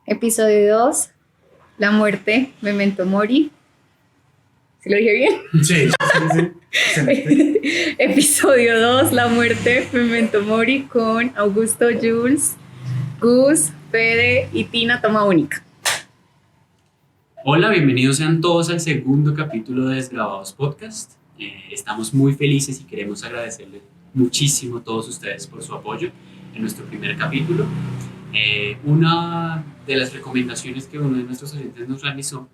Episodio 2, la muerte, Memento Mori. ¿Se lo dije bien? Sí. Episodio 2, la muerte, Memento Mori, con Augusto, Jules, Gus, Fede y Tina, toma única. Hola, bienvenidos sean todos al segundo capítulo de Desgrabados Podcast. Estamos muy felices y queremos agradecerles muchísimo a todos ustedes por su apoyo en nuestro primer capítulo. Una de las recomendaciones que uno de nuestros oyentes nos realizó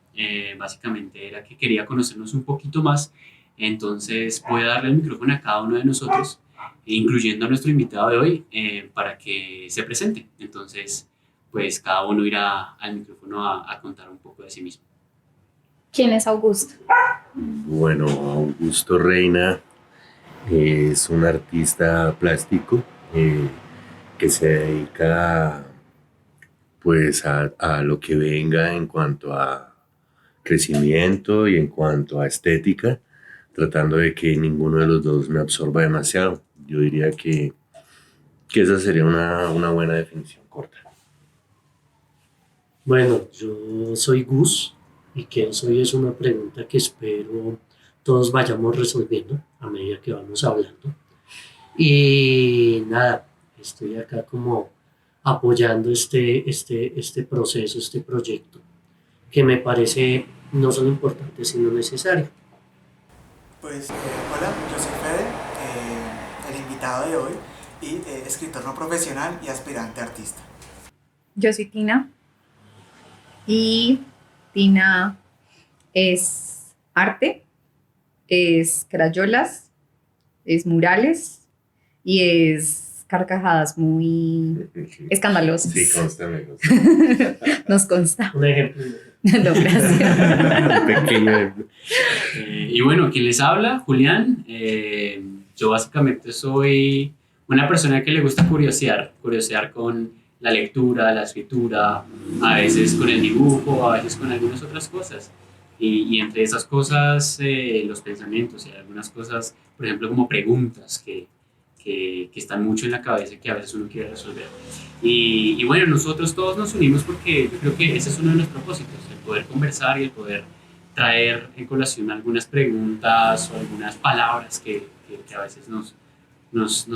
básicamente era que quería conocernos un poquito más. Entonces voy a darle el micrófono a cada uno de nosotros, incluyendo a nuestro invitado de hoy, para que se presente. Entonces, pues cada uno irá al micrófono a contar un poco de sí mismo. ¿Quién es Augusto? Bueno, Augusto Reina es un artista plástico que se dedica pues a lo que venga en cuanto a crecimiento y en cuanto a estética, tratando de que ninguno de los dos me absorba demasiado. Yo diría que esa sería una buena definición corta. Bueno, yo soy Gus y quién soy es una pregunta que espero todos vayamos resolviendo a medida que vamos hablando. Y nada, estoy acá como apoyando este proceso, este proyecto, que me parece no solo importante, sino necesario. Pues hola, yo soy Fede, el invitado de hoy y escritor no profesional y aspirante artista. Yo soy Tina y Tina es arte, es crayolas, es murales y es carcajadas muy escandalosas. Sí, consta. Nos consta. Un ejemplo. No, gracias. Pequeño. Y bueno, quien les habla, Julián. Yo básicamente soy una persona que le gusta curiosear con la lectura, la escritura, a veces con el dibujo, a veces con algunas otras cosas. Y entre esas cosas, los pensamientos y algunas cosas, por ejemplo, como preguntas que están mucho en la cabeza y que a veces uno quiere resolver. Y bueno, nosotros todos nos unimos porque yo creo que ese es uno de los propósitos, el poder conversar y el poder traer en colación algunas preguntas o algunas palabras que a veces nos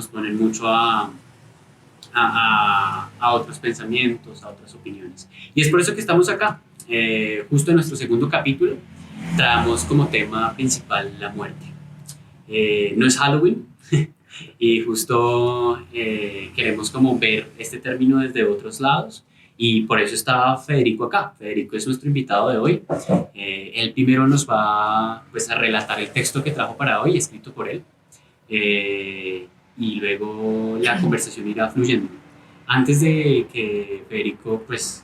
ponen mucho a otros pensamientos, a otras opiniones. Y es por eso que estamos acá. Justo en nuestro segundo capítulo traemos como tema principal la muerte. No es Halloween y justo queremos como ver este término desde otros lados. Y por eso está Federico acá. Federico es nuestro invitado de hoy. Él primero nos va pues, a relatar el texto que trajo para hoy, escrito por él. Y luego la conversación irá fluyendo. Antes de que Federico pues,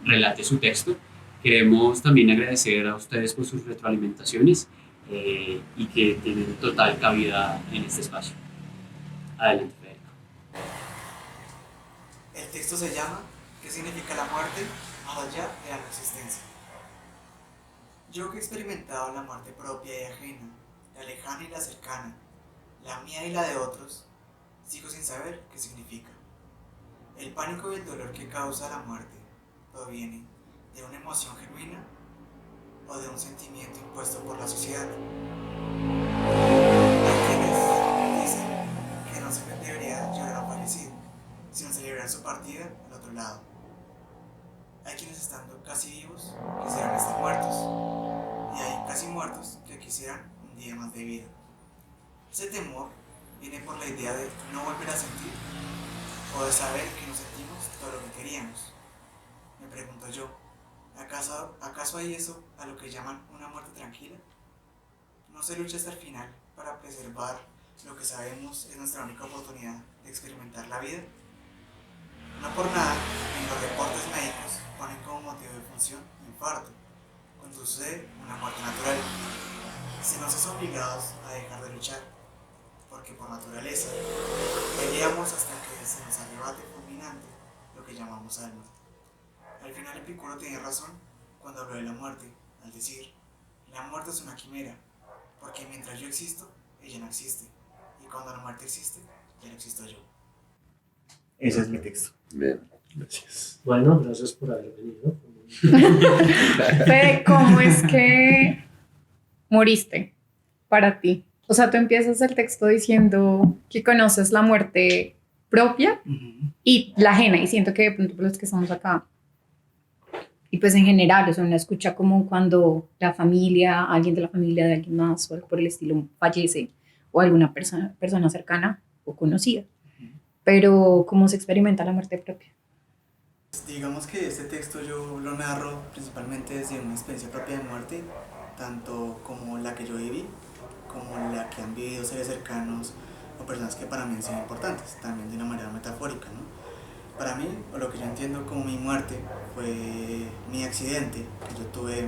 relate su texto, queremos también agradecer a ustedes por sus retroalimentaciones y que tienen total cabida en este espacio. Adelante, Federico. El texto se llama ¿Qué significa la muerte más allá de la no existencia? Yo que he experimentado la muerte propia y ajena, la lejana y la cercana, la mía y la de otros, sigo sin saber qué significa. El pánico y el dolor que causa la muerte proviene de una emoción genuina o de un sentimiento impuesto por la sociedad. Hay quienes dicen que no se debería llorar a un fallecido, sino celebrar su partida al otro lado. Hay quienes estando casi vivos quisieran estar muertos, y hay casi muertos que quisieran un día más de vida. Ese temor viene por la idea de no volver a sentir o de saber que no sentimos todo lo que queríamos. Me pregunto yo, ¿acaso hay eso a lo que llaman una muerte tranquila? ¿No se lucha hasta el final para preservar lo que sabemos es nuestra única oportunidad de experimentar la vida? No por nada, en los reportes médicos ponen como motivo de función infarto, cuando sucede una muerte natural. Se nos es obligados a dejar de luchar, porque por naturaleza peleamos hasta que se nos arrebate fulminante lo que llamamos alma. Al final Epicuro tiene razón cuando habló de la muerte, al decir, la muerte es una quimera, porque mientras yo existo, ella no existe, y cuando la muerte existe, ya no existo yo. Ese es mi texto. Bien, gracias. Bueno, gracias por haber venido. Fede, ¿cómo es que moriste para ti? O sea, tú empiezas el texto diciendo que conoces la muerte propia y la ajena, y siento que de pronto por los que estamos acá, y pues en general, o sea, uno escucha como cuando la familia, alguien de la familia de alguien más o algo por el estilo fallece, o alguna persona cercana o conocida, pero ¿cómo se experimenta la muerte propia? Digamos que este texto yo lo narro principalmente desde una experiencia propia de muerte, tanto como la que yo viví, como la que han vivido seres cercanos o personas que para mí son importantes, también de una manera metafórica, ¿no? Para mí, o lo que yo entiendo como mi muerte, fue mi accidente, que yo tuve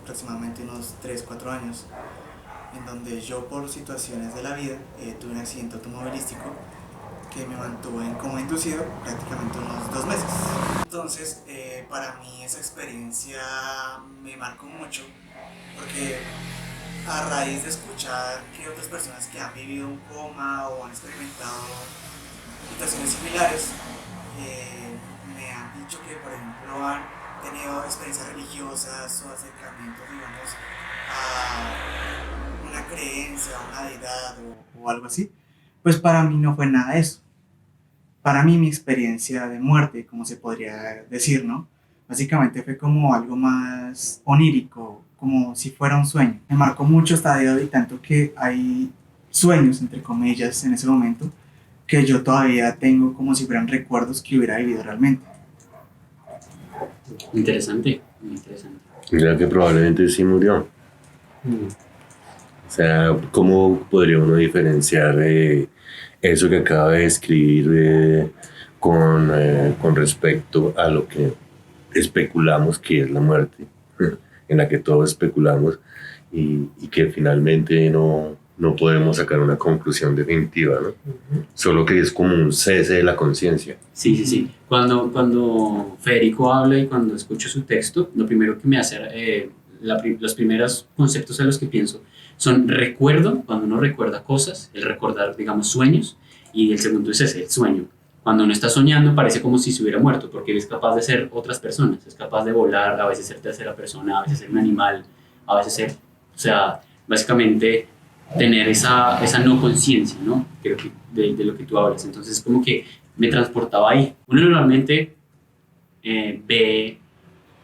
aproximadamente unos 3-4 años, en donde yo por situaciones de la vida tuve un accidente automovilístico que me mantuvo en coma inducido prácticamente unos 2 meses. Entonces, para mí esa experiencia me marcó mucho, porque a raíz de escuchar que otras personas que han vivido un coma o han experimentado situaciones similares, me han dicho que, por ejemplo, han tenido experiencias religiosas o acercamientos, digamos, a una creencia, a una deidad o algo así, pues para mí no fue nada de eso. Para mí mi experiencia de muerte, como se podría decir, ¿no? Básicamente fue como algo más onírico, como si fuera un sueño. Me marcó mucho hasta de hoy, tanto que hay sueños, entre comillas, en ese momento, que yo todavía tengo como si fueran recuerdos que hubiera vivido realmente. Interesante, muy interesante. Mira que probablemente sí murió. O sea, ¿cómo podría uno diferenciar eso que acaba de escribir con respecto a lo que especulamos que es la muerte, en la que todos especulamos y que finalmente no podemos sacar una conclusión definitiva, ¿no? Solo que es como un cese de la conciencia. Sí, sí, sí. Cuando Federico habla y cuando escucho su texto, lo primero que me hace, los primeros conceptos a los que pienso son recuerdo, cuando uno recuerda cosas, el recordar, digamos, sueños, y el segundo es ese, el sueño. Cuando uno está soñando parece como si se hubiera muerto, porque es capaz de ser otras personas, es capaz de volar, a veces ser tercera persona, a veces ser un animal, a veces ser, o sea, básicamente tener esa no conciencia, ¿no? Creo que de lo que tú hablas. Entonces, como que me transportaba ahí. Uno normalmente ve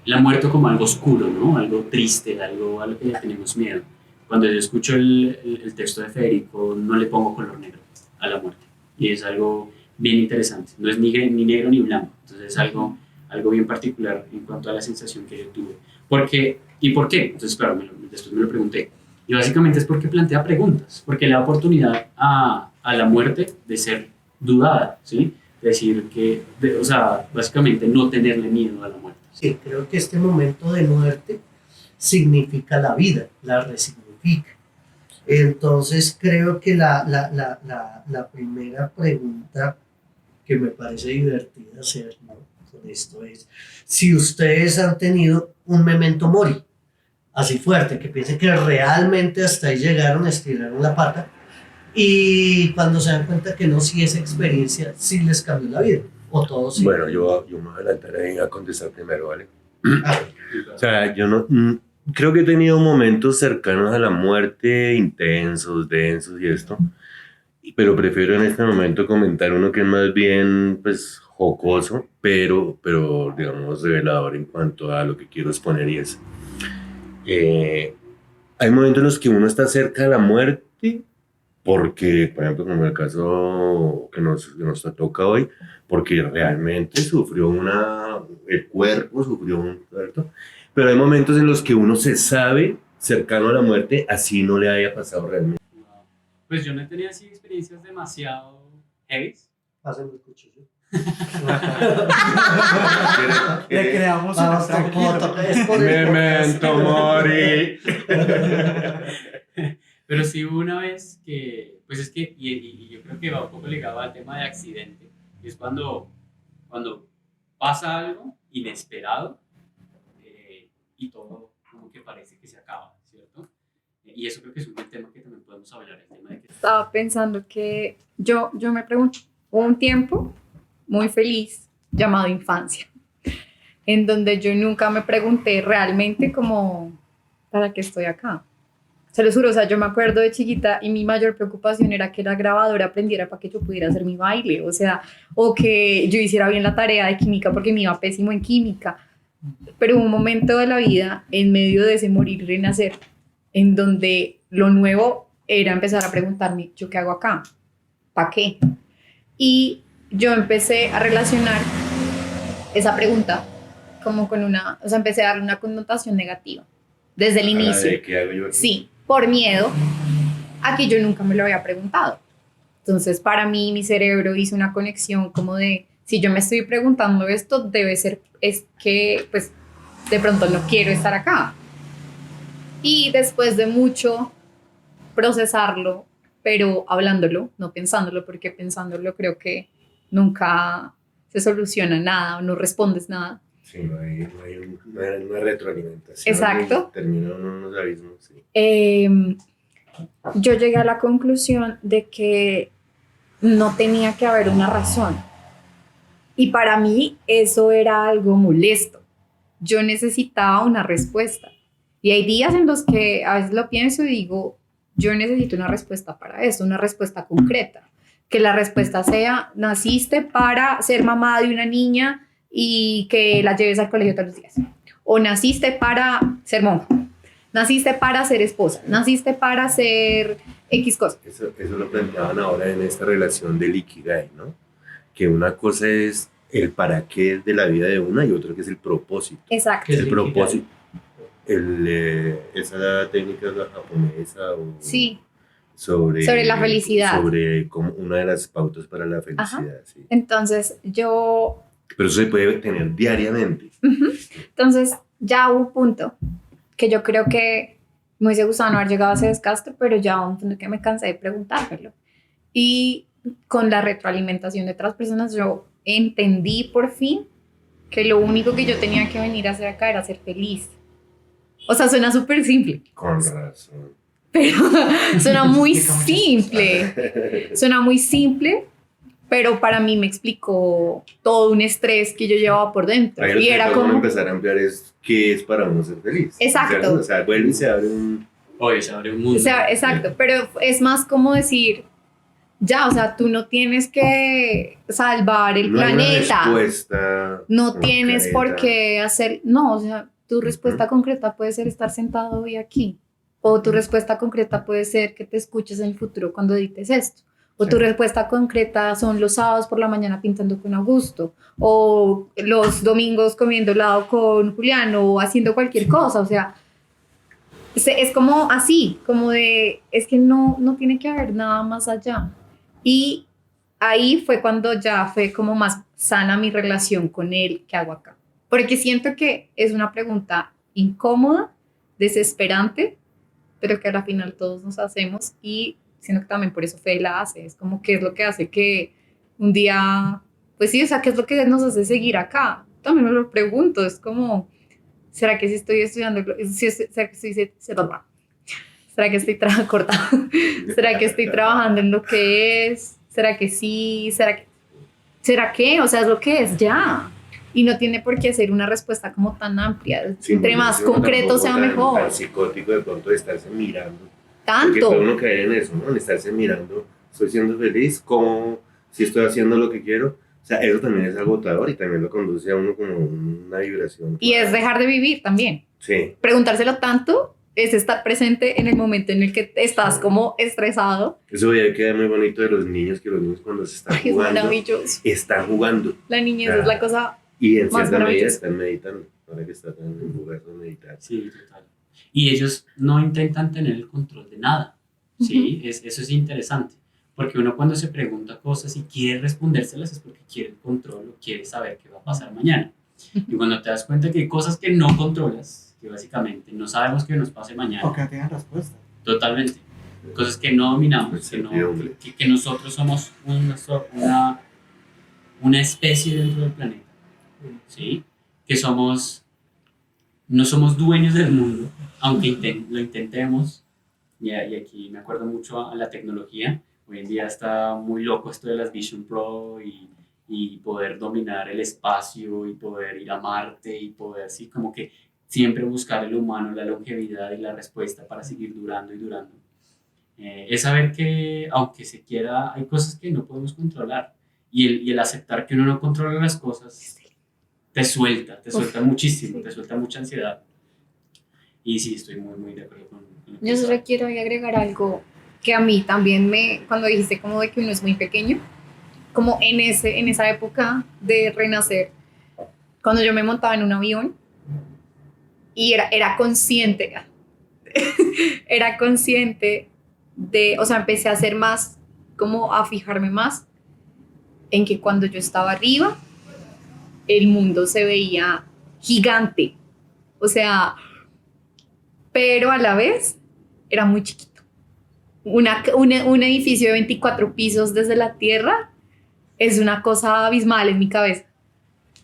la muerte como algo oscuro, ¿no? Algo triste, algo a lo que le tenemos miedo. Cuando yo escucho el texto de Federico, no le pongo color negro a la muerte. Y es algo bien interesante. No es ni negro ni blanco. Entonces es algo bien particular en cuanto a la sensación que yo tuve. ¿Por qué? Entonces, claro, después me lo pregunté. Y básicamente es porque plantea preguntas, porque le da oportunidad a la muerte de ser dudada, ¿sí? Decir que, o sea, básicamente no tenerle miedo a la muerte. Sí, creo que este momento de muerte significa la vida, la resignifica. Entonces creo que la primera pregunta que me parece divertida hacer, ¿no?, con esto es si ustedes han tenido un memento mori así fuerte, que piensen que realmente hasta ahí llegaron, estiraron la pata y cuando se dan cuenta que no, si esa experiencia sí les cambió la vida o todo sí. Bueno, yo me voy a adelantar ahí a contestar primero, ¿vale? Ah, O sea, yo no creo que he tenido momentos cercanos a la muerte, intensos, densos y esto, pero prefiero en este momento comentar uno que es más bien, pues, jocoso, pero digamos, revelador en cuanto a lo que quiero exponer y es, hay momentos en los que uno está cerca de la muerte, porque, por ejemplo, como el caso que nos toca hoy, porque realmente el cuerpo sufrió ¿cierto? Pero hay momentos en los que uno se sabe cercano a la muerte, así no le haya pasado realmente. Pues yo no he tenido así experiencias demasiado heavy. pásenme el cuchillo. Le creamos una tranquilo. Memento mori. Pero sí hubo una vez que, pues es que, y yo creo que va un poco ligado al tema de accidente, es cuando pasa algo inesperado y todo como que parece que se acaba, ¿cierto? Y eso creo que es un buen tema que también podemos hablar, el tema de que... Estaba pensando que yo me pregunto, hubo un tiempo muy feliz llamado infancia. en donde yo nunca me pregunté realmente como, ¿para qué estoy acá? Se lo juro, o sea, yo me acuerdo de chiquita y mi mayor preocupación era que la grabadora aprendiera para que yo pudiera hacer mi baile, o sea, o que yo hiciera bien la tarea de química porque me iba pésimo en química. Pero hubo un momento de la vida, en medio de ese morir y renacer, en donde lo nuevo era empezar a preguntarme, ¿yo qué hago acá? ¿Para qué? Y yo empecé a relacionar esa pregunta como con una, o sea, empecé a darle una connotación negativa desde el inicio. ¿De qué hago yo aquí? Sí, por miedo a que yo nunca me lo había preguntado. Entonces, para mí, mi cerebro hizo una conexión como de, si yo me estoy preguntando esto, debe ser, es que, pues, de pronto no quiero estar acá. Y después de mucho procesarlo, pero hablándolo, no pensándolo, porque pensándolo creo que nunca se soluciona nada o no respondes nada. Sí, no hay una retroalimentación. Exacto. Termina uno en unos abismos, sí. Yo llegué a la conclusión de que no tenía que haber una razón. Y para mí eso era algo molesto. Yo necesitaba una respuesta. Y hay días en los que a veces lo pienso y digo, yo necesito una respuesta para esto, una respuesta concreta. Que la respuesta sea, naciste para ser mamá de una niña y que la lleves al colegio todos los días. O naciste para ser monja. Naciste para ser esposa. Naciste para ser X cosa. Eso lo planteaban ahora en esta relación del Ikigai, ¿no? Que una cosa es el para qué de la vida de una y otra que es el propósito. Exacto. ¿Qué es El el propósito. Esa técnica japonesa o Sí. sobre la felicidad. Sobre como una de las pautas para la felicidad. Sí. Entonces yo... Pero eso se puede tener diariamente. Entonces ya hubo un punto que yo creo que me hubiese gustado no haber llegado a ese desgaste, pero ya hubo un punto que me cansé de preguntármelo. Y con la retroalimentación de otras personas yo entendí por fin que lo único que yo tenía que venir a hacer acá era ser feliz. O sea, suena súper simple, Con razón. pero suena muy Explica muchas simple. Suena muy simple, pero para mí me explicó todo un estrés que yo llevaba por dentro. Ahí lo Y que era podemos como... empezar a ampliar es qué es para uno ser feliz. Exacto. O sea, vuelve y se abre un... Hoy se abre un mundo. O sea, exacto, pero es más como decir, ya, o sea, tú no tienes que salvar el no hay una planeta. respuesta No tienes por concreta. qué hacer, no, o sea, tu respuesta concreta puede ser estar sentado hoy aquí. O tu respuesta concreta puede ser que te escuches en el futuro cuando edites esto. O tu respuesta concreta son los sábados por la mañana pintando con Augusto. O los domingos comiendo helado con Julián o haciendo cualquier cosa. O sea, es como así, como de, es que no tiene que haber nada más allá. Y ahí fue cuando ya fue como más sana mi relación con él, ¿qué hago acá? Porque siento que es una pregunta incómoda, desesperante, pero que a la final todos nos hacemos y siento que también por eso Fede la hace, es como qué es lo que hace que un día, pues sí, o sea, qué es lo que nos hace seguir acá. También me lo pregunto, es como, ¿será que si estoy estudiando, será que estoy ¿Será que estoy trabajando en lo que es? ¿Será que sí? ¿Será que? O sea, es lo que es ya. Y no tiene por qué ser una respuesta como tan amplia. Sí, Entre no, más no, concreto tampoco sea tan- mejor. Tan psicótico de pronto de estarse mirando. Porque Tanto. puede uno caer en eso, ¿no? En estarse mirando, estoy siendo feliz, ¿cómo? Si estoy haciendo lo que quiero. O sea, eso también es agotador y también lo conduce a uno como una vibración. Y es dejar de vivir también. Sí. Preguntárselo tanto es estar presente en el momento en el que estás como estresado. Eso veía que es muy bonito de los niños, que los niños cuando se están Ay, es jugando, maravilloso. están jugando. La niñez es la cosa. Y en Más cierta medida maravilloso. están meditando. Ahora que están en el lugar de meditar. Sí, total. Y ellos no intentan tener el control de nada. ¿Sí? Eso es interesante. Porque uno cuando se pregunta cosas y quiere respondérselas es porque quiere el control o quiere saber qué va a pasar mañana. Y cuando te das cuenta que hay cosas que no controlas, que básicamente no sabemos qué nos pase mañana. O que no tienen respuesta. Totalmente. Cosas que no dominamos, Incertidumbre. que nosotros somos una especie dentro del planeta. ¿Sí? Que no somos dueños del mundo, aunque lo intentemos. Y aquí me acuerdo mucho a la tecnología. Hoy en día está muy loco esto de las Vision Pro y y poder dominar el espacio y poder ir a Marte y poder, sí, como que siempre buscar el humano, la longevidad y la respuesta para seguir durando y durando. Es saber que aunque se quiera, hay cosas que no podemos controlar y el aceptar que uno no controla las cosas te suelta muchísimo, te suelta mucha ansiedad. Y sí, estoy muy, muy de acuerdo con lo que Yo sabes. solo quiero ahí agregar algo que a mí también cuando dijiste como de que uno es muy pequeño, como en esa época de renacer, cuando yo me montaba en un avión y era consciente, era consciente o sea, empecé a hacer más, como a fijarme más en que cuando yo estaba arriba, el mundo se veía gigante, o sea, pero a la vez era muy chiquito. Un edificio de 24 pisos desde la tierra es una cosa abismal en mi cabeza,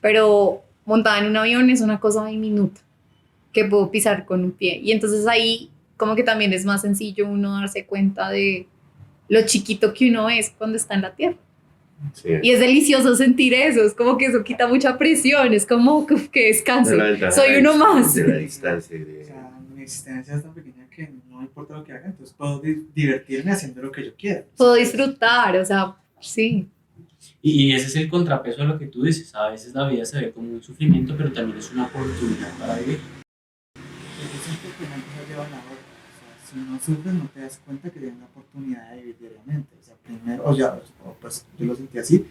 pero montada en un avión es una cosa diminuta que puedo pisar con un pie. Y entonces ahí como que también es más sencillo uno darse cuenta de lo chiquito que uno es cuando está en la tierra. Sí. Y es delicioso sentir eso, es como que eso quita mucha presión, es como que descanso, La ventaja soy uno más. de la distancia. O sea, mi existencia es tan pequeña que no importa lo que haga, entonces puedo divertirme haciendo lo que yo quiera. Puedo disfrutar, o sea, sí. Y ese es el contrapeso a lo que tú dices. A veces la vida se ve como un sufrimiento, pero también es una oportunidad para vivir. Yo siento que una cosa lleva a la otra. O sea, si no sufres, no te das cuenta que tienes la oportunidad de vivir diariamente. O sea, primero, pues yo lo sentí así,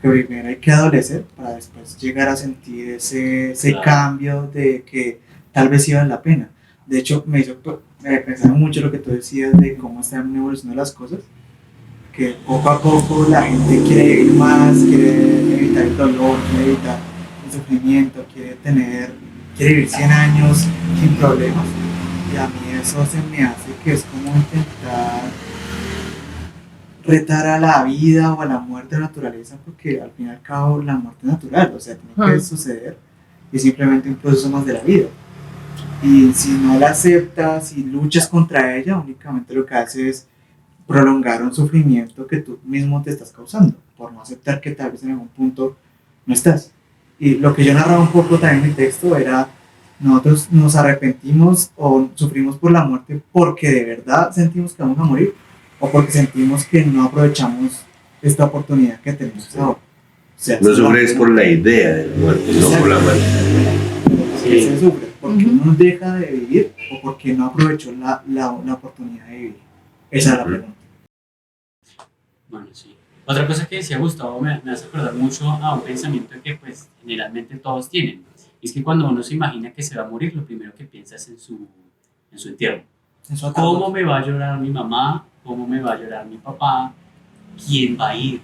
que primero hay que adolecer para después llegar a sentir ese Claro. cambio de que tal vez sí vale la pena. De hecho, me hizo pensar mucho lo que tú decías de cómo están evolucionando las cosas, que poco a poco la gente quiere vivir más, quiere evitar el dolor, quiere evitar el sufrimiento, quiere vivir 100 años sin problemas. Y a mí eso se me hace que es como intentar retar a la vida o a la muerte de la naturaleza, porque al fin y al cabo la muerte es natural, o sea, tiene que suceder y es simplemente un proceso más de la vida. Y si no la aceptas y luchas contra ella, únicamente lo que haces es prolongar un sufrimiento que tú mismo te estás causando, por no aceptar que tal vez en algún punto no estás. Y lo que yo narraba un poco también en mi texto era, nosotros nos arrepentimos o sufrimos por la muerte porque de verdad sentimos que vamos a morir, o porque sentimos que no aprovechamos esta oportunidad que tenemos ahora. O sea, No sufres por la idea de la muerte, no por la muerte. porque se sufre, porque uno deja de vivir o porque no aprovechó la oportunidad de vivir. Esa es la pregunta. Bueno, sí. Otra cosa que decía Gustavo me hace acordar mucho a un pensamiento que pues generalmente todos tienen. Y es que cuando uno se imagina que se va a morir, lo primero que piensa es en su entierro. Eso ¿Cómo me va a llorar mi mamá? ¿Cómo me va a llorar mi papá? ¿Quién va a ir?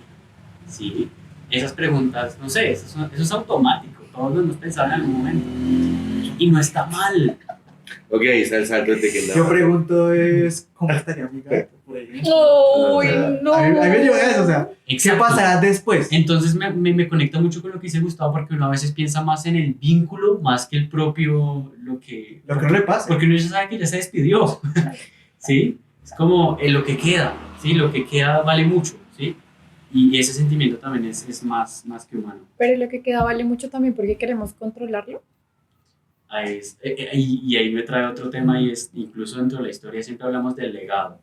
¿Sí? Esas preguntas, no sé, eso es automático. Todos lo hemos pensado en algún momento. Y no está mal. Ok, está el salto de que Yo pregunto es, ¿cómo estaría mi gato? Por ahí. Uy, no. A mí me lleva eso, o sea, ¿qué Exacto. pasará después? Entonces me conecta mucho con lo que dice Gustavo, porque uno a veces piensa más en el vínculo más que el propio, lo que no le pasa. porque uno ya sabe que ya se despidió, ¿sí? Es como lo que queda, ¿sí? Lo que queda vale mucho, ¿sí? Y ese sentimiento también es más que humano. Pero lo que queda vale mucho también porque queremos controlarlo. Y ahí me trae otro tema, y es, incluso dentro de la historia siempre hablamos del legado.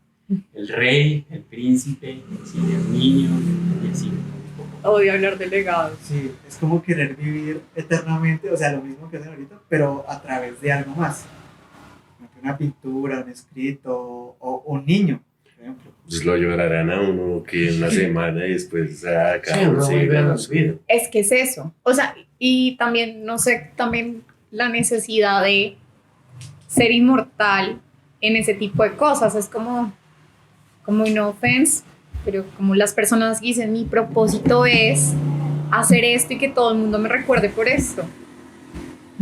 El rey, el príncipe, el niño, y así. Odio hablar de legados. Sí, es como querer vivir eternamente, o sea, lo mismo que hacen ahorita, pero a través de algo más. Una pintura, un escrito, o un niño, por ejemplo. Pues lo llorarán a uno que una semana y después cada Sí, uno uno sigue vuelve a con la su vida. vida. Es que es eso. O sea, y también, no sé, también la necesidad de ser inmortal en ese tipo de cosas. Es como no offense, pero como las personas dicen, mi propósito es hacer esto y que todo el mundo me recuerde por esto.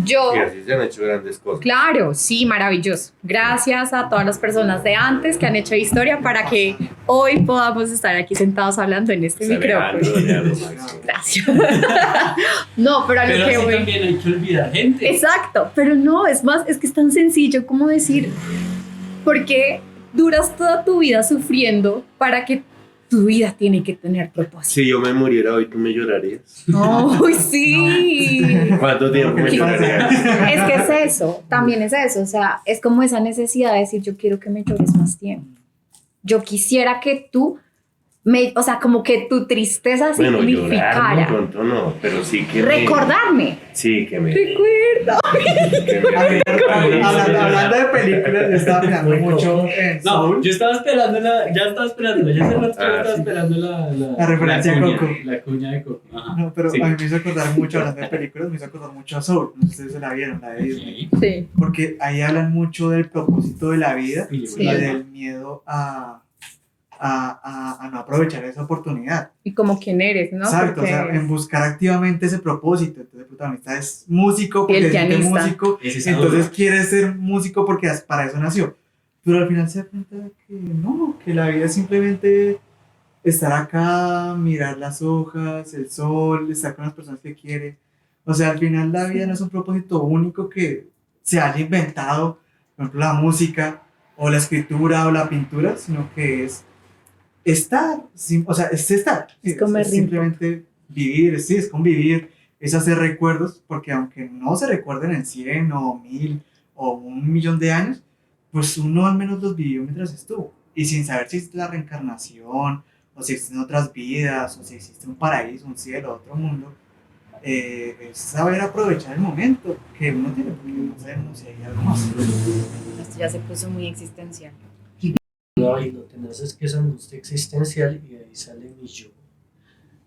Yo, Y así se han hecho grandes cosas. claro, sí, maravilloso. Gracias a todas las personas de antes que han hecho historia para que hoy podamos estar aquí sentados hablando en este Pues micrófono. Alejandro, Leandro, Maxi. Gracias. No, pero a lo Pero que así voy. también hay que olvidar gente. Exacto, pero no, es más, es que es tan sencillo como decir, ¿por qué duras toda tu vida sufriendo para que tu vida tiene que tener propósito. Si yo me muriera hoy, ¿tú me llorarías? ¡Ay, sí! ¿Cuánto tiempo me Es llorarías? que es eso, también es eso, o sea, es como esa necesidad de decir, yo quiero que me llores más tiempo. Yo quisiera que tú, o sea, como que tu tristeza Bueno, llorar, significara. no, pronto no, pero sí que Recordarme. Sí, que me... Recuerda. que me- Hablando de películas, yo estaba mirando mucho en No, Soul. yo estaba esperando ya estaba esperando, ya hace rato que Ah, estaba sí. esperando La referencia a cuña, Coco. La cuña de Coco. Ajá. No, pero Sí. a mí me hizo acordar mucho, hablando de películas, me hizo acordar mucho a Soul. No sé si ustedes se la vieron, la de Disney. Ok. Sí. Porque ahí hablan mucho del propósito de la vida Sí, y Sí. del miedo a no aprovechar esa oportunidad. Y como quién eres, ¿no? Exacto, Porque o sea, en buscar activamente ese propósito. Entonces el protagonista es músico Y el porque es pianista. músico, Ese es entonces adulto. quiere ser músico porque para eso nació. Pero al final se da cuenta que no, que la vida es simplemente estar acá, mirar las hojas, el sol, estar con las personas que quiere. O sea, al final la vida no es un propósito único que se haya inventado, por ejemplo, la música o la escritura o la pintura, sino que es estar, o sea, es estar. Es comer rico. Simplemente vivir, sí, es convivir, es hacer recuerdos, porque aunque no se recuerden en 100 o 1000 o 1.000.000 de años, pues uno al menos los vivió mientras estuvo. Y sin saber si existe la reencarnación, o si existen otras vidas, o si existe un paraíso, un cielo, otro mundo, es saber aprovechar el momento que uno tiene, porque no sabemos si hay algo más. esto ya se puso muy existencial. No, y lo tenés es que es angustia existencial y ahí sale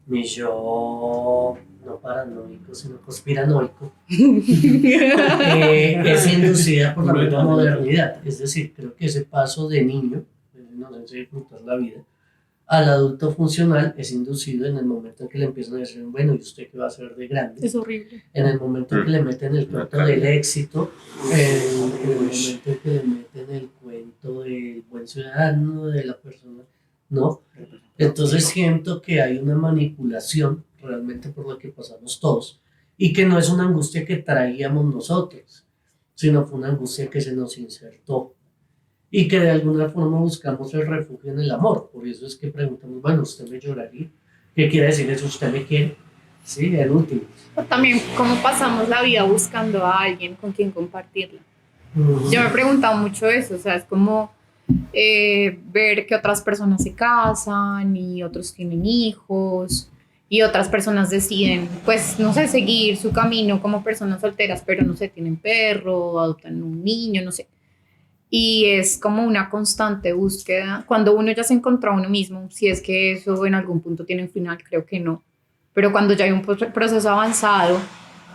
mi yo no paranoico, sino conspiranoico, es inducida por la misma modernidad. Es decir, creo que ese paso de niño, de no sé si disfrutar la vida, al adulto funcional es inducido en el momento en que le empiezan a decir, bueno, ¿y usted qué va a hacer de grande? Es horrible. En el momento en que le meten el cuento del éxito, en el momento en que le meten el cuento del buen ciudadano, de la persona, ¿no? Entonces siento que hay una manipulación realmente por la que pasamos todos y que no es una angustia que traíamos nosotros, sino fue una angustia que se nos insertó y que de alguna forma buscamos el refugio en el amor. Por eso es que preguntamos, bueno, ¿usted me lloraría? ¿Qué quiere decir eso? ¿Usted me quiere? Sí, el último. O también cómo pasamos la vida buscando a alguien con quien compartirla. Yo me he preguntado mucho eso, o sea, es como ver que otras personas se casan y otros tienen hijos y otras personas deciden, pues, no sé, seguir su camino como personas solteras, pero no sé, tienen perro, adoptan un niño, no sé. Y es como una constante búsqueda. Cuando uno ya se encontró a uno mismo, si es que eso en algún punto tiene un final, creo que no. Pero cuando ya hay un proceso avanzado,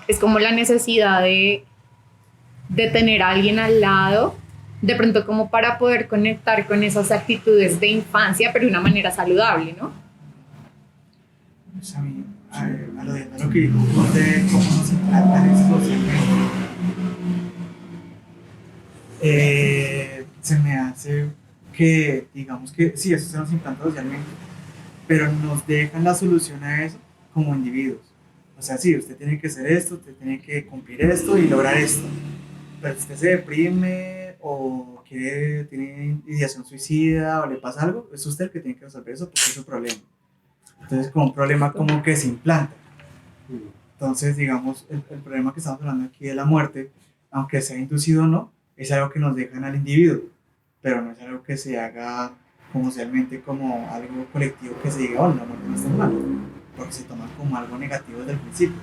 es como la necesidad de tener a alguien al lado, de pronto como para poder conectar con esas actitudes de infancia, pero de una manera saludable, ¿no? Pues a mí, a lo que dijo de cómo nos implantan eso socialmente, se me hace que, digamos que sí, eso se nos implanta socialmente, pero nos dejan la solución a eso como individuos. O sea, sí, usted tiene que hacer esto, usted tiene que cumplir esto y lograr esto. Pero si usted se deprime o tiene ideación suicida o le pasa algo, es usted el que tiene que resolver eso porque es su problema. Entonces, como un problema como que se implanta. Entonces, digamos, el problema que estamos hablando aquí de la muerte, aunque sea inducido o no, es algo que nos dejan al individuo, pero no es algo que se haga como socialmente, como algo colectivo que se diga, oh, la muerte no está mal, porque se toma como algo negativo desde el principio.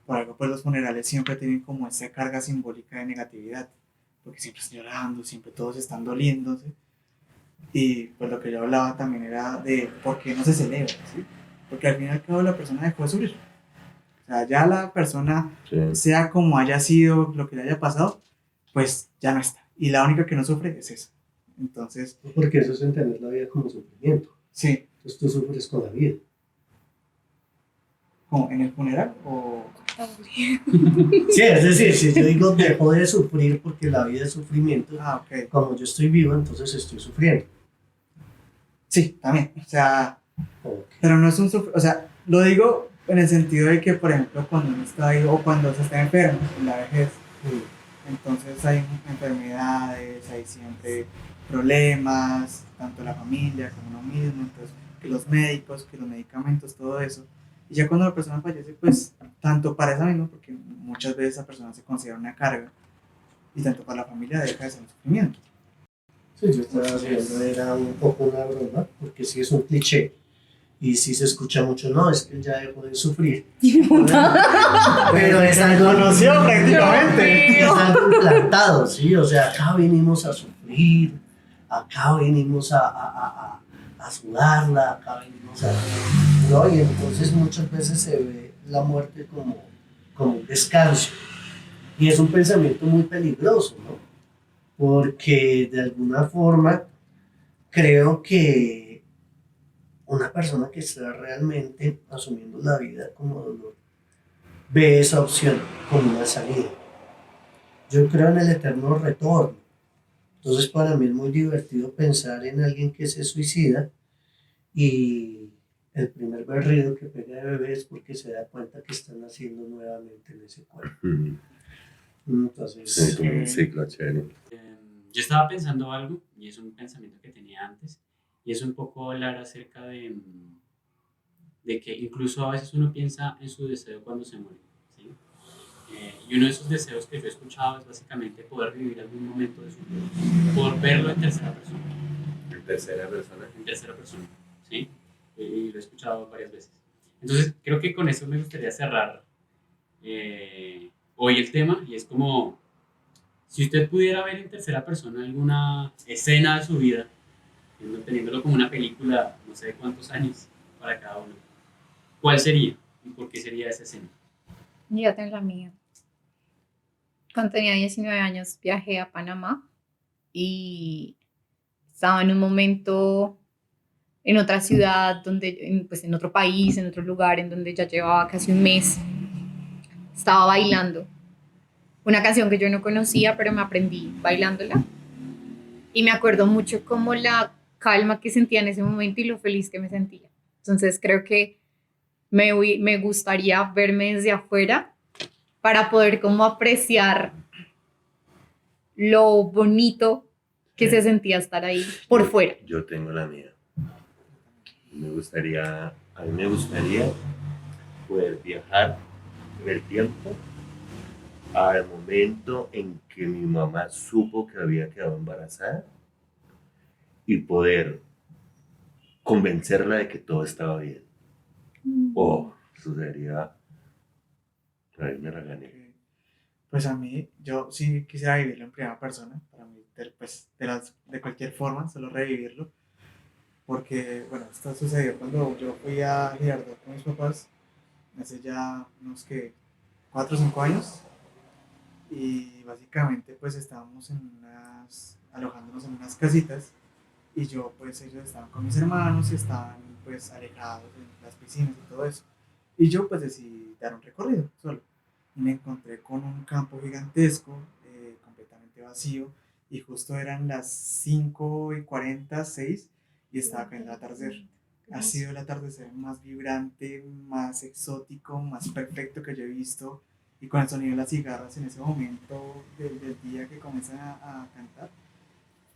Por algo, pues los funerales siempre tienen como esa carga simbólica de negatividad, porque siempre están llorando, siempre todos están doliéndose. Y pues lo que yo hablaba también era de por qué no se celebra, ¿sí? Porque al fin y al cabo la persona dejó de sufrir. O sea, ya la persona, Sí. sea como haya sido, lo que le haya pasado, pues ya no está. Y la única que no sufre es esa. Entonces, Porque eso es entender la vida como sufrimiento. sí, Entonces tú sufres con la vida. como en el funeral o... Sí, es decir, si yo digo dejo de sufrir porque la vida es sufrimiento, Ah, ok. como yo estoy vivo, entonces estoy sufriendo. Sí, también. O sea, Ok. pero no es un sufrimiento. O sea, lo digo en el sentido de que, por ejemplo, cuando uno está ahí o cuando se está enfermo, en la vejez, Entonces hay enfermedades, hay siempre problemas, tanto la familia como uno mismo, entonces que los médicos, que los medicamentos, todo eso. Y ya cuando la persona fallece, pues tanto para esa misma, porque muchas veces esa persona se considera una carga, y tanto para la familia deja de ser un sufrimiento. Sí, yo estaba haciendo era un poco una broma, porque sí es un cliché. Y sí se escucha mucho, no, es que él ya dejó de sufrir. Pero es algo conoció prácticamente. es algo implantado, ¿sí? O sea, acá venimos a sufrir, acá venimos a sudarla, acá venimos a... ¿no? Y entonces muchas veces se ve la muerte como un descanso. Y es un pensamiento muy peligroso, ¿no? Porque de alguna forma creo que una persona que está realmente asumiendo la vida como dolor ve esa opción como una salida. Yo creo en el eterno retorno. Entonces para mí es muy divertido pensar en alguien que se suicida y el primer berrido que pega de bebé es porque se da cuenta que están naciendo nuevamente en ese cuerpo. Mm. Entonces, Sí, como un ciclo chévere. Yo estaba pensando algo, y es un pensamiento que tenía antes, y es un poco hablar acerca de que incluso a veces uno piensa en su deseo cuando se muere, ¿sí? Y uno de esos deseos que yo he escuchado es básicamente poder vivir algún momento de su vida, poder verlo en tercera persona. En tercera persona. En tercera persona, ¿sí? Y lo he escuchado varias veces. Entonces, creo que con eso me gustaría cerrar hoy el tema, y es como, si usted pudiera ver en tercera persona alguna escena de su vida, teniéndolo como una película, no sé de cuántos años para cada uno, ¿cuál sería? ¿Y por qué sería esa escena? Ya tengo la mía. Cuando tenía 19 años viajé a Panamá y estaba en un momento en otra ciudad, pues en otro país, en otro lugar, en donde ya llevaba casi un mes. Estaba bailando una canción que yo no conocía, pero me aprendí bailándola. Y me acuerdo mucho como la calma que sentía en ese momento y lo feliz que me sentía. Entonces creo que me gustaría verme desde afuera para poder como apreciar lo bonito que se sentía estar ahí por fuera. Yo tengo la mía. A mí me gustaría poder viajar en el tiempo al momento en que mi mamá supo que había quedado embarazada y poder convencerla de que todo estaba bien. Oh, eso sería... Ahí me la gané. Pues a mí, yo sí quisiera vivirlo en primera persona, para mí, pues de cualquier forma, solo revivirlo, porque, bueno, esto sucedió cuando yo fui a Girardot con mis papás, hace ya unos que 4 o 5 años, y básicamente pues estábamos alojándonos en unas casitas, y yo pues ellos estaban con mis hermanos y estaban pues alejados en las piscinas y todo eso, y yo pues decidí dar un recorrido solo, y me encontré con un campo gigantesco, completamente vacío, y justo eran las 5:46 y estaba cayendo el atardecer. Ha sido el atardecer más vibrante, más exótico, más perfecto que yo he visto, y con el sonido de las cigarras en ese momento del día que comienzan a cantar,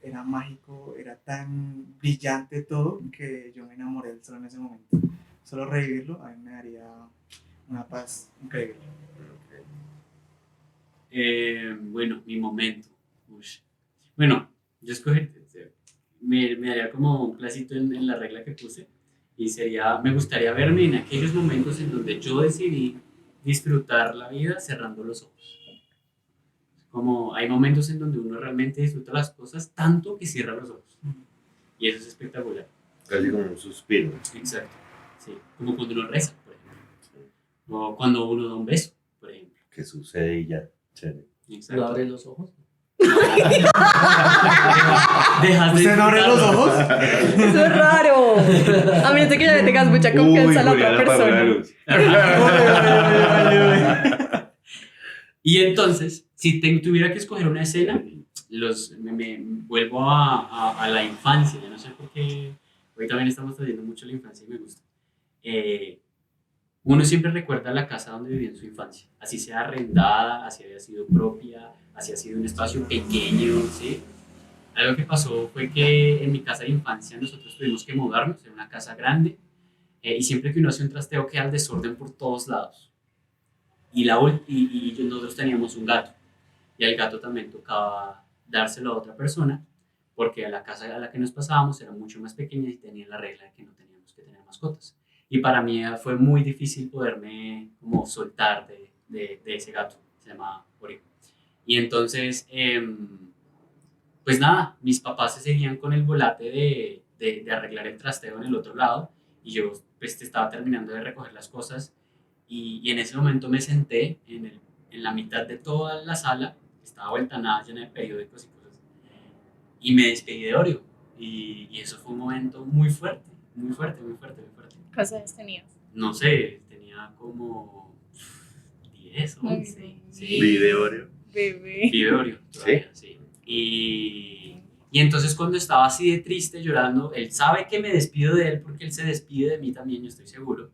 era mágico, era tan brillante todo que yo me enamoré del sol en ese momento. Solo revivirlo a mí me daría una paz increíble. Bueno, mi momento. Ush. Bueno, yo escogí, me daría como un placito en la regla que puse, y sería, me gustaría verme en aquellos momentos en donde yo decidí disfrutar la vida cerrando los ojos. Como hay momentos en donde uno realmente disfruta las cosas tanto que cierra los ojos. Y eso es espectacular. Casi como un suspiro. Exacto. Sí. Como cuando uno reza, por ejemplo. O cuando uno da un beso, por ejemplo. Que sucede y ya. Chévere. Exacto. ¿no abre los ojos? Dejas de ¿Usted no abre los ojos? Eso es raro. A menos de que ya le tengas mucha confianza a la otra persona. Y entonces, si tuviera que escoger una escena, me vuelvo a la infancia. Yo no sé por qué. Hoy también estamos trayendo mucho la infancia y me gusta. uno siempre recuerda la casa donde vivió en su infancia, así sea arrendada, así haya sido propia, así ha sido un espacio pequeño, ¿sí? Algo que pasó fue que en mi casa de infancia nosotros tuvimos que mudarnos, era una casa grande, y siempre que uno hace un trasteo queda el desorden por todos lados. Y nosotros teníamos un gato, y al gato también tocaba dárselo a otra persona, porque a la casa a la que nos pasábamos era mucho más pequeña y tenía la regla de que no teníamos que tener mascotas. Y para mí fue muy difícil poderme como soltar de ese gato, se llamaba Origo. Y entonces, pues nada, mis papás se seguían con el volate de arreglar el trasteo en el otro lado, y yo pues estaba terminando de recoger las cosas, y en ese momento me senté en la mitad de toda la sala, estaba vuelta nada, llena de periódicos y cosas, y me despedí de Oreo, y eso fue un momento muy fuerte, muy fuerte, muy fuerte, muy fuerte. ¿Cuántos años tenías? No sé, tenía como 10, 11. Ay, Sí. Video. Bebé. Vive Oreo todavía, sí. Y entonces cuando estaba así de triste, llorando, él sabe que me despido de él porque él se despide de mí también, yo estoy seguro.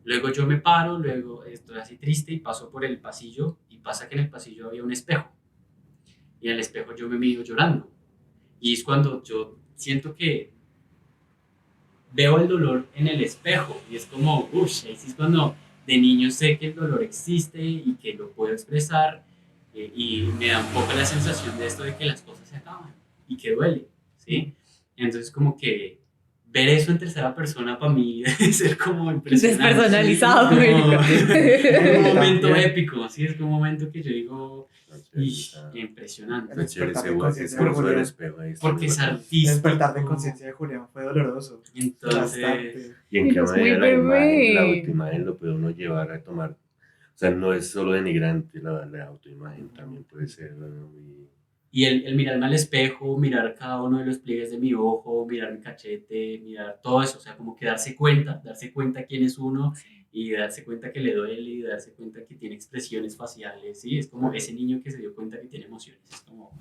Luego yo me paro, luego estoy así triste y paso por el pasillo, y pasa que en el pasillo había un espejo. Y en el espejo yo me miro llorando. Y es cuando yo siento que veo el dolor en el espejo, y es como, uff, ahí sí es cuando de niño sé que el dolor existe y que lo puedo expresar, y me da un poco la sensación de esto de que las cosas se acaban y que duele, ¿sí? Entonces como que ver eso en tercera persona para mí debe ser como impresionante. Despersonalizado, Como América. un momento épico, ¿sí? Es como un momento que yo digo, impresionante. Esfuerzo del espejo ahí. Porque es El artístico. despertar de conciencia de Julián fue doloroso. Entonces, Bastante. Y en qué Eres muy manera la bebé. autoimagen lo puede uno llevar a tomar. O sea, no es solo denigrante, la autoimagen también puede ser muy... y el mirarme al espejo, mirar cada uno de los pliegues de mi ojo, mirar mi cachete, mirar todo eso, o sea, como que darse cuenta quién es uno, y darse cuenta que le duele, y darse cuenta que tiene expresiones faciales, ¿sí? Es como ese niño que se dio cuenta que tiene emociones, es como...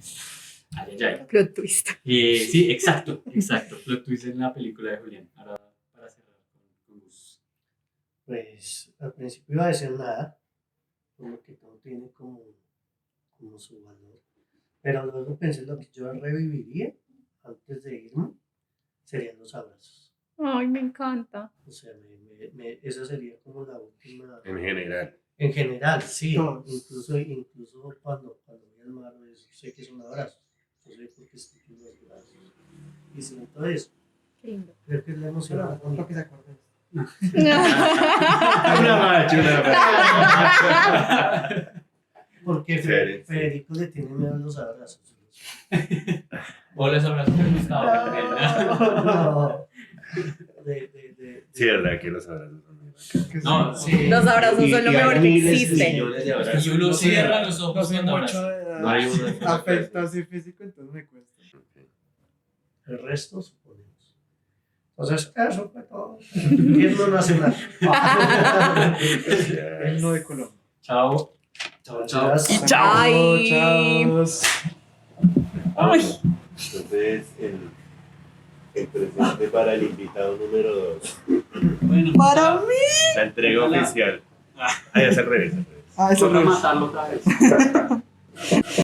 Ay, ay, ay. Plot twist. Sí, exacto, plot twist en la película de Julián. Ahora, para cerrar con Gus. Pues al principio iba a decir nada, como que todo tiene como su valor. Pero luego pensé lo que yo reviviría antes de irme serían los abrazos. Ay, me encanta. O sea, esa sería como la última. En general. En general, sí. Todos. Incluso cuando voy al mar, sé que es un abrazo. Yo sé por qué estoy en los brazos. Y siento eso. Qué lindo. Creo que es la emoción. Pero más no creo bonita. que se acuerde. Porque Sí. Federico le tiene miedo a los abrazos. O los abrazos de Gustavo. No. Sí, es verdad que los abrazos son muy bacanos. No, sí. Los abrazos son lo Y hay mejor que miles y existe. millones de abrazos. Y uno No sé, cierra los No ojos soy cuando mucho abraza. No hay uno. afecto así físico, entonces me cuesta. El resto suponemos. Entonces, eso fue todo. Himno nacional. El no de Colombia. Chao. Chao, chao. Gracias. Chao. Ay. Entonces, el presente para el invitado número 2. Bueno, Para mí. La entrega oficial. Ah, ya es al revés. Ah, eso toca no es. matarlo otra vez.